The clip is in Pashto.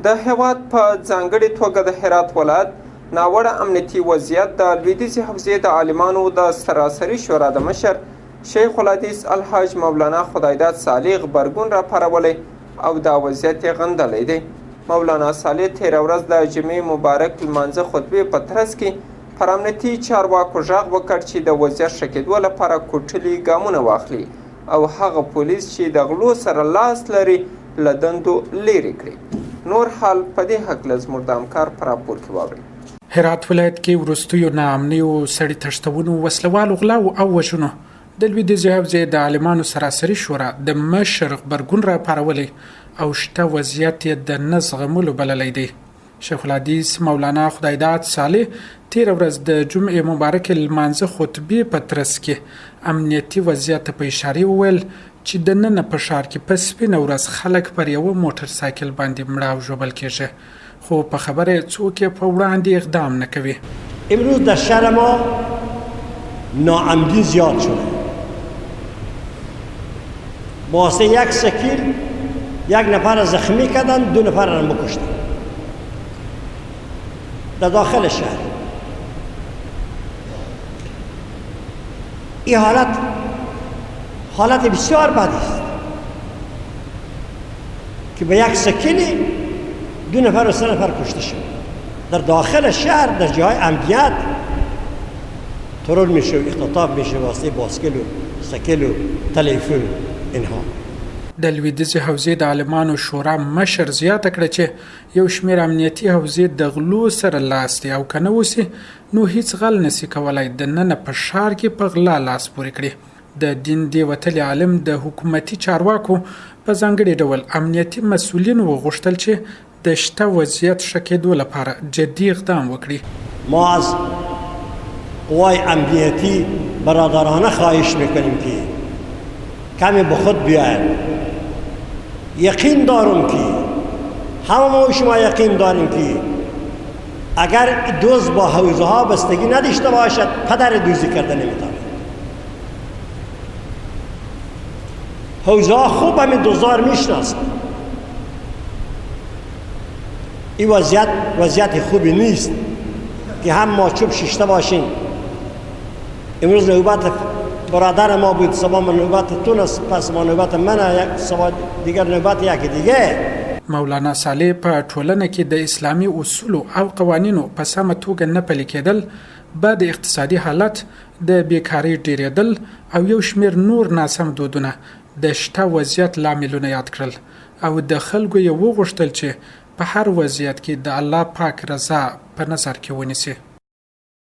د هیواد په ځانګړې توګه د هرات ولایت ناوړه امنیتي وضعیت د لویدیځې حوزې د عالمانو د سراسري شورا د مشر شیخ الحدیث الحاج مولانا خدایداد صالح غبرګون راپارولی او دا وضعیت یې غندلی دی. مولانا صالح تېره ورځ د جمعې مبارک لمانځه خطبې په ترڅ کې پر امنیتي چارواکو غږ وکړ چې د وضعیت ښه کېدو لپاره کوټلي ګامونه واخلي او هغه پولیس چې د غلو سره لاس لري له دندو لرې کړي. نور حال په دې هکله زموږ د همکار په راپور کې واورئ. هرات ولایت کې وروستیو ناامنیو سړي تښتونو وسلوالو غلاو او وژنو د لویدیځې حوزې د عالمانو سراسري شورا د مشر غبرګون راپارولی او شته وضعیت یې د نه زغملو بللی دی. شیخ الحدیث مولانا خدایداد صالح تېره ورځ د جمعې مبارکې لمانځه خطبې په ترڅ کې امنیتي وضعیت ته په اشارې وویل چې د ننه په ښار کې په سپینه ورځ خلک پر یوه موټر سایکل باندې مړه او ژوبل کېږي، خو په خبره څوک یې په وړاندې اقدام نه کوي. امروز در شهر ما ناامنی زیاد شده. واسه یک سکیل یک نفر زخمی کردن، 2 نفر را بکشتن در داخل شهر. این حالت بسیار بدی است که به یک سکیلی 2 نفر و 3 نفر کشته شد در داخل شهر. در جای امنیت ترور میشه و اختطاف میشه واسه باسکل و سکل و تلیفون اینها. د لویدیځې حوزې د عالمانو شورا مشر زیاته کړه چې یو شمېر امنیتي حوزې د غلو سره لاس دي او که نه اوسي نو هیڅ غل نسي کولی د ننه په ښار کې په غلا لاس پورې کړي. د دین دی وتلي عالم د حکومتي چارواکو په ځانګړي ډول امنیتي مسؤلینو وغوښتل چې د شته وضعیت ښه کېدو لپاره جدي اقدام وکړي. ما از قوای امنیتی برادرانه خواهش میکنیم که کمی به خود بیاید. یقین دارم که همه ما شما یقین داریم که اگر دوز با حوزه ها بستگی نداشته باشد پدر دوزی کرده نمیتونه. حوزه ها خوب همین دوزار میشناسن. این وضعیت خوبی نیست که هم ما چوب ششته باشیم. امروز نوبت برادر ما بود، صبح نوبت تون است، پس ما نوبت من، صبح دیگر نوبت یکی دیگه. مولانا صالح په ټولنه کې د اسلامي اصولو او قوانینو په سمه توګه نه پلي کېدل به د اقتصادي حالت د بیکارۍ ډیرېدل او یو شمېر نور ناسم دودونه د شته وضعیت لاملونه یاد کړل او د خلکو یې وغوښتل چې په هر وضعیت کې د الله پاک رضا په نظر کې ونیسي.